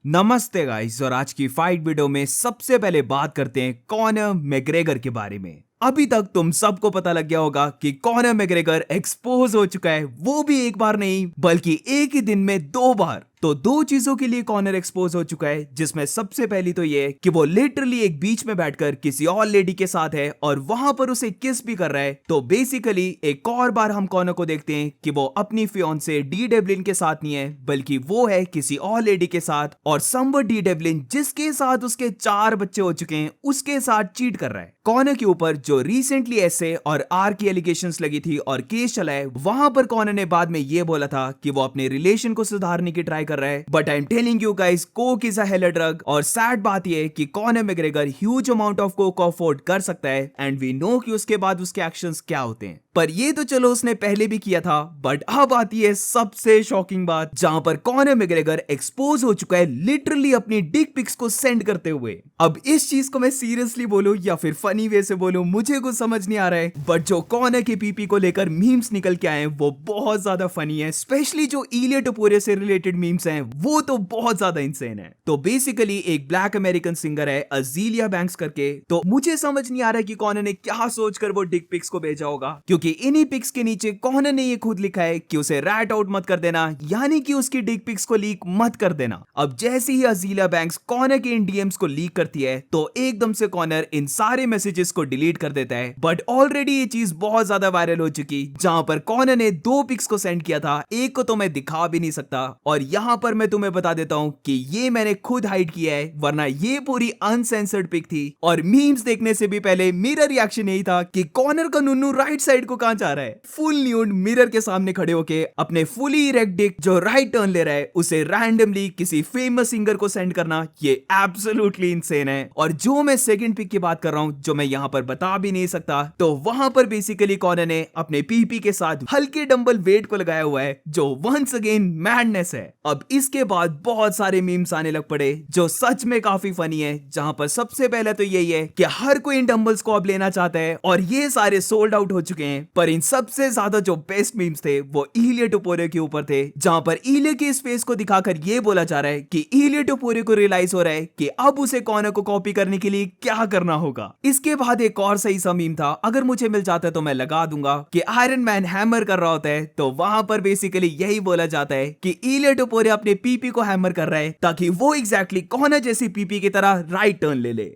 नमस्ते गाइस। और आज की फाइट वीडियो में सबसे पहले बात करते हैं कॉनर मैग्रेगर के बारे में। अभी तक तुम सबको पता लग गया होगा कि कॉनर मैग्रेगर एक्सपोज हो चुका है, वो भी एक बार नहीं बल्कि एक ही दिन में 2 बार। तो 2 चीजों के लिए कॉनर एक्सपोज हो चुका है, जिसमें सबसे पहली तो ये कि वो लिटरली एक बीच में बैठकर किसी और लेडी के साथ है और वहां पर उसे किस भी कर रहा है। तो बेसिकली एक और बार हम कॉनर को देखते हैं कि वो अपनी फियांसे डी डेवलिन के साथ नहीं है, बल्कि वो है किसी और लेडी के साथ। और समवन डी डेवलिन जिसके साथ उसके 4 बच्चे हो चुके हैं, उसके साथ चीट कर रहा है। कॉनर के ऊपर जो रिसेंटली एसए और आर की एलिगेशंस लगी थी और केस चला है, वहां पर कॉनर ने बाद में ये बोला था कि वो अपने रिलेशन को सुधारने की ट्राई कर रहा है। But I am telling you guys, Coke is a hello drug. और सैड बात ये है कि Conor McGregor huge amount of Coke afford कर सकता है एंड वी नो कि उसके बाद उसके एक्शंस क्या होते हैं। पर ये तो चलो उसने पहले भी किया था, बट अब आती है सबसे शॉकिंग बात, जहां पर कॉनर मैग्रेगर एक्सपोज हो चुका है लिटरली अपनी डिक पिक्स को सेंड करते हुए। अब इस चीज को मैं सीरियसली बोलूं या फिर फनी वे से बोलूं, मुझे कुछ समझ नहीं आ रहा है। बट जो कॉनर के पीपी को लेकर मीम्स निकल के आए हैं वो बहुत ज्यादा फनी है। स्पेशली जो इलिया टपोरे से रिलेटेड मीम्स हैं वो तो बहुत ज्यादा इंसेन है। तो बेसिकली एक ब्लैक अमेरिकन सिंगर है अजीलिया बैंक्स करके। तो मुझे समझ नहीं आ रहा है कि कॉनर ने क्या सोचकर वो डिक पिक्स को भेजा होगा, क्योंकि इन्हीं पिक्स के नीचे कॉनर ने ये खुद लिखा है कि उसे रैट आउट मत कर देना, यानी कि उसकी डिक पिक्स को लीक मत कर देना। अब जैसे ही अजीलिया बैंक्स कॉनर के इन डीएम्स को लीक करती है तो एकदम से कॉनर इन सारे मैसेजेस को डिलीट कर देता है। बट ऑलरेडी ये चीज बहुत ज्यादा वायरल हो चुकी, जहां पर कॉनर ने 2 पिक्स को सेंड किया था, एक को तो मैं दिखा भी नहीं सकता। और यहां पर मैं तुम्हें बता देता हूं कि ये मैंने खुद हाइड किया है, वरना ये पूरी अनसेंसर्ड पिक थी। और मीम्स देखने से भी पहले मेरा रिएक्शन यही था कि कॉनर का नुन्नू राइट साइड को कहां जा रहा है। फुल न्यूड मिरर के सामने खड़े होके अपने फुली इरेक्ट डिक जो राइट टर्न ले रहा है उसे रैंडमली किसी फेमस सिंगर को सेंड करना, ये एब्सोल्युटली इंसेन है। और जो मैं सेकंड पिक की बात कर रहा हूं, जो मैं यहां पर बता भी नहीं सकता, तो वहां पर बेसिकली कॉनर ने अपने पीपी के साथ हल्के डंबल वेट को लगाया हुआ है, जो वंस अगेन मैडनेस है। अब इसके बाद बहुत सारे मीम्स आने लग पड़े जो सच में काफी फनी है, जहां पर सबसे पहले तो यही है कि हर कोई इन डंबल्स को अब लेना चाहता है और ये सारे सोल्ड आउट हो चुके हैं। पर इन सबसे ज्यादा जो बेस्ट मीम्स थे वो इलिया टपोरे के ऊपर थे, जहां पर इलिया के इस फेस को दिखाकर ये बोला जा रहा है कि इलिया टपोरे को रियलाइज हो रहा है कि अब उसे कॉनर को कॉपी करने के लिए क्या करना होगा। इसके बाद एक और सही सा मीम था, अगर मुझे मिल जाता है तो मैं लगा दूंगा, कि आयरन मैन हैमर कर रहा होता है तो वहां पर बेसिकली यही बोला जाता है कि इलिया टपोरे अपने पीपी को हैमर कर रहा है ताकि वो एग्जैक्टली कॉनर जैसी पीपी की तरह राइट टर्न ले ले।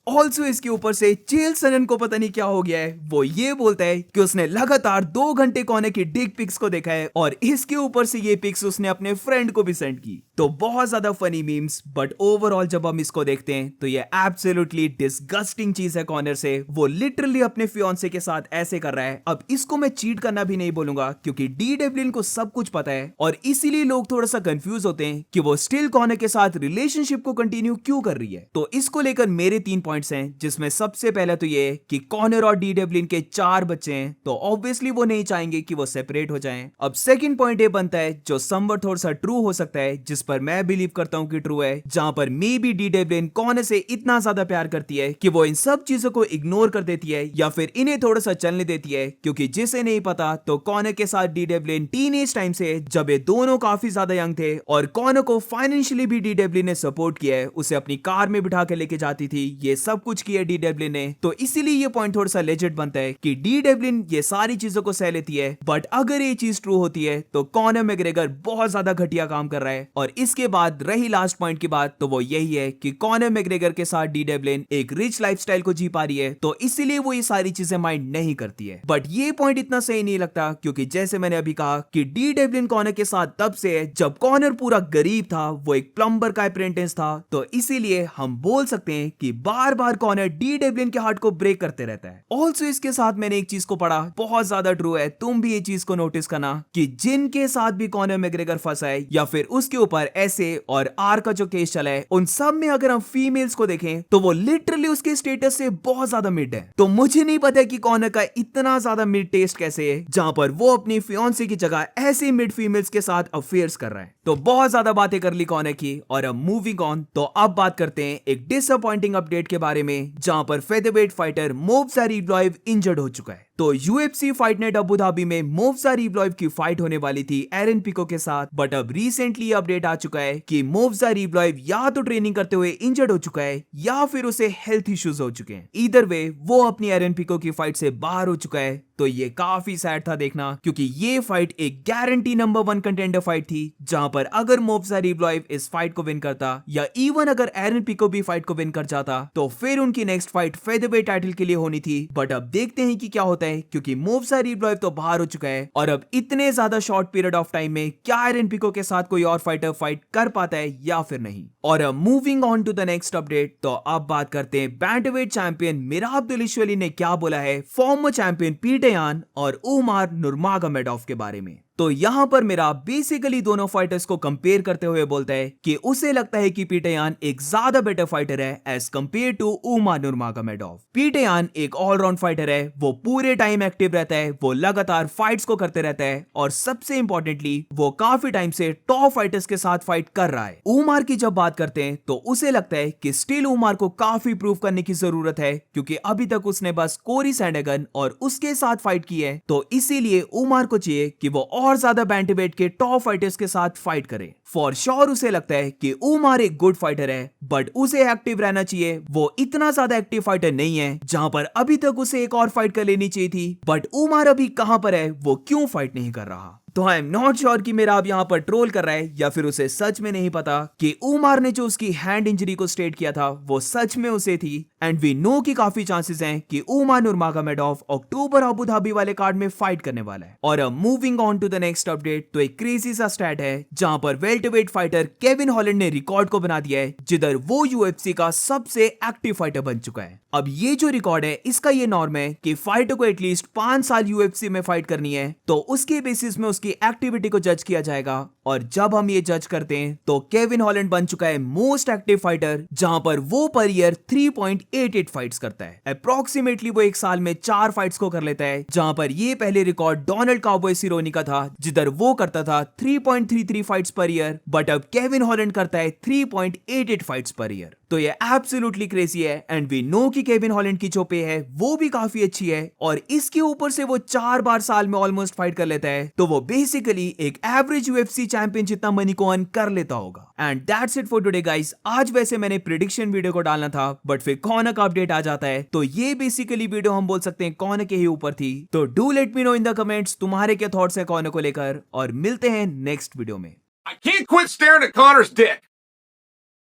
ऑल्सो इसके ऊपर से चेल सनन को पता नहीं क्या हो गया है, वो ये बोलता है कि उसने लगातार 2 घंटे कॉनर की डिक पिक्स को देखा है और इसके ऊपर से ये पिक्स उसने अपने फ्रेंड को भी सेंड की। तो बहुत ज्यादा फनी मीम्स, बट ओवरऑल जब हम इसको देखते हैं तो ये एब्सोल्युटली डिस्गस्टिंग चीज है कॉनर से। वो लिटरली अपने फियांसे के साथ ऐसे कर रहा है। अब इसको मैं चीट करना भी नहीं बोलूंगा, क्योंकि डी डेवलिन को सब कुछ पता है और इसीलिए लोग थोड़ा सा कंफ्यूज होते हैं कि वो स्टिल कॉनर के साथ रिलेशनशिप को कंटिन्यू क्यों कर रही है। तो इसको लेकर मेरे 3 पॉइंट्स हैं, जिसमें सबसे पहला तो ये कि कॉनर और डी डेवलिन के 4 बच्चे हैं, तो ऑब्वियसली वो नहीं चाहेंगे कि वो सेपरेट हो जाएं। अब सेकंड पॉइंट ये बनता है, जो समवट थोड़ा सा ट्रू हो सकता है, जिस पर मैं बिलीव करता हूं कि ट्रू है, जहां पर maybe Dee Devlin Conor से इतना ज्यादा प्यार करती है कि वो इन सब चीजों को इग्नोर कर देती है या फिर इन्हें थोड़ा सा चलने देती है। क्योंकि जिसे नहीं पता, तो कॉनर के साथ डी डेवलिन टीनेज टाइम से, जब ये दोनों काफी ज्यादा यंग थे और कॉनर को फाइनेंशियली भी डी डेवलिन ने सपोर्ट किया है, उसे अपनी कार में बिठा के लेके जाती थी, ये सब कुछ किया डी डेवलिन ने। तो इसीलिए ये पॉइंट थोड़ा सा लेजिट बनता है कि डी डेवलिन ये सारी चीजों को सह लेती है। बट अगर ये चीज ट्रू होती है तो कॉनर मैग्रेगर बहुत ज्यादा घटिया काम कर रहा है। और इसके बाद रही लास्ट पॉइंट की बात, तो वो यही है कि कॉनर मैग्रेगर के साथ डी डेवलिन एक रिच लाइफस्टाइल को जी पा रही है, तो इसीलिए वो ये सारी चीजें माइंड नहीं करती है। बट ये पॉइंट इतना सही नहीं लगता, क्योंकि जैसे मैंने अभी कहा कि डी डेवलिन कॉनर के साथ तब से है जब कॉनर पूरा गरीब था, वो एक प्लम्बर का अप्रेंटिस था। तो इसीलिए हम बोल सकते हैं कि बार बार कॉनर डी डेवलिन के हार्ट को ब्रेक करते रहता है। ऑल्सो इसके साथ मैंने एक चीज को पढ़ा, बहुत ज्यादा ट्रू है, तुम भी ये चीज को नोटिस करना, कि जिनके साथ भी कॉनर मैग्रेगर फंसा है या फिर उसके ऊपर ऐसे और आर का जो केस चला है, उन सब में अगर हम फीमेल्स को देखें तो वो लिटरली उसके स्टेटस से बहुत ज्यादा मिड है। तो मुझे नहीं पता कि कॉनर का इतना ज्यादा मिड टेस्ट कैसे है, जहां पर वो अपनी फियांसे की जगह ऐसे मिड फीमेल्स के साथ अफेयर्स कर रहा है। तो बहुत ज्यादा बातें कर ली कॉनर की, और अब मूविंग ऑन, तो अब बात करते हैं एक डिसअपॉइंटिंग अपडेट के बारे में, जहां पर फेदरवेट फाइटर मोब सारीब्लाइव इंजर्ड हो चुका है। तो UFC fight net Abu Dhabi में मोवजा रिवलॉइव की फाइट होने वाली थी एरन पिको के साथ, बट अब रिसेंटली अपडेट आ चुका है कि मोवजा रिवलॉइव या तो ट्रेनिंग करते हुए इंजर्ड हो चुका है या फिर उसे हेल्थ इश्यूज हो चुके हैं। ईदर वे वो अपनी एरन पिको की फाइट से बाहर हो चुका है। तो ये काफी सैड था देखना, क्योंकि ये फाइट एक गारंटी नंबर 1 कंटेंडर फाइट थी, जहां पर अगर मोवजा रिवलॉइव इस फाइट को विन करता या इवन अगर एरन पिको भी फाइट को विन कर जाता तो फिर उनकी नेक्स्ट फाइट फेदरवेट टाइटल के लिए होनी थी। बट अब देखते हैं कि क्या होता है, क्योंकि मोवजा रिवलॉइव तो बाहर हो चुका है और अब इतने ज्यादा शॉर्ट पीरियड ऑफ टाइम में क्या एरन पिको के साथ कोई और फाइटर फाइट कर पाता है या फिर नहीं। और अब moving on to the next update, तो अब बात करते हैं बैंटरवेट चैंपियन मिराब ने क्या बोला है फॉर्मर चैंपियन पीटर यान और उमर नुरमागोमेडोव के बारे में। तो यहां पर मेरा बेसिकली दोनों फाइटर्स को कंपेयर करते हुए बोलता है कि उसे लगता है कि पीटर यान एक ज्यादा बेटर फाइटर है as compared to Umar Nurmagomedov. Petr Yan एक ऑलराउंड फाइटर है, वो पूरे टाइम एक्टिव रहता है, वो लगातार फाइट्स को करते रहता है और सबसे इंपॉर्टेंटली वो काफी टाइम से टॉप फाइटर्स के साथ फाइट कर रहा है। उमर की जब बात करते हैं तो उसे लगता है कि स्टिल उमर को काफी प्रूव करने की जरूरत है, क्योंकि अभी तक उसने बस कोरी सैंडगन और उसके साथ फाइट की है। तो इसीलिए उमर को चाहिए कि वो और ज्यादा बैंटरवेट के टॉप फाइटर्स के साथ फाइट करे। फॉर श्योर उसे लगता है कि उमर एक गुड फाइटर है, बट उसे एक्टिव रहना चाहिए। वो इतना ज्यादा एक्टिव फाइटर नहीं है, जहां पर अभी तक उसे एक और फाइट कर लेनी चाहिए थी। बट उमर अभी कहां पर है, वो क्यों फाइट नहीं कर रहा? तो आई एम नॉट श्योर कि मेरा अब यहाँ पर ट्रोल कर रहा है या फिर उसे सच में नहीं पता कि उमर ने जो उसकी हैंड इंजरी को स्टेट किया था वो सच में उसे थी। एंड वी नो कि काफी चांसेस हैं कि उमर नुरमागोमेडोव अक्टूबर अबू धाबी वाले कार्ड में फाइट करने वाला है। और अब moving on to the next update, तो एक क्रेजी सा स्टैट है जहां पर वेल्टरवेट फाइटर केविन हॉलैंड ने रिकॉर्ड को बना दिया है, जिधर वो यूएफसी का सबसे एक्टिव फाइटर बन चुका है। अब ये जो रिकॉर्ड है इसका ये नॉर्म है कि फाइटर को एटलीस्ट 5 साल यूएफसी में फाइट करनी है, तो उसके बेसिस में उसकी एक्टिविटी को जज किया जाएगा। और जब हम ये जज करते हैं तो केविन हॉलैंड बन चुका है मोस्ट एक्टिव फाइटर, जहां पर वो पर ईयर 3.88 फाइट्स करता है। अप्रोक्सीमेटली वो एक साल में 4 फाइट्स को कर लेता है, जहां पर ये पहले रिकॉर्ड डोनाल्ड काउबॉय सिरोनी का था, जिधर वो करता था 3.33 फाइट्स पर ईयर, बट अब केविन हॉलैंड करता है 3.88 फाइट्स पर ईयर। तो ये एब्सोल्युटली क्रेजी है। एंड वी नो कि केविन हॉलैंड की जो पे है वो भी काफी अच्छी है, और इसके ऊपर से वो 4 बार साल में ऑलमोस्ट फाइट कर लेता है। तो वो बेसिकली एक एवरेज यूएफसी चैंपियन जितना मनी को अर्न कर लेता होगा। And that's it for today guys. आज वैसे मैंने प्रेडिक्शन वीडियो को डालना था, बट फिर कॉर्नर का अपडेट आ जाता है, तो ये बेसिकली वीडियो हम बोल सकते हैं कॉर्नर के ही ऊपर थी। तो do let me know in the comments तुम्हारे क्या थॉट्स है कॉर्नर को लेकर, और मिलते हैं नेक्स्ट वीडियो में। I can't quit staring at Connor's dick.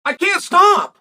I can't stop.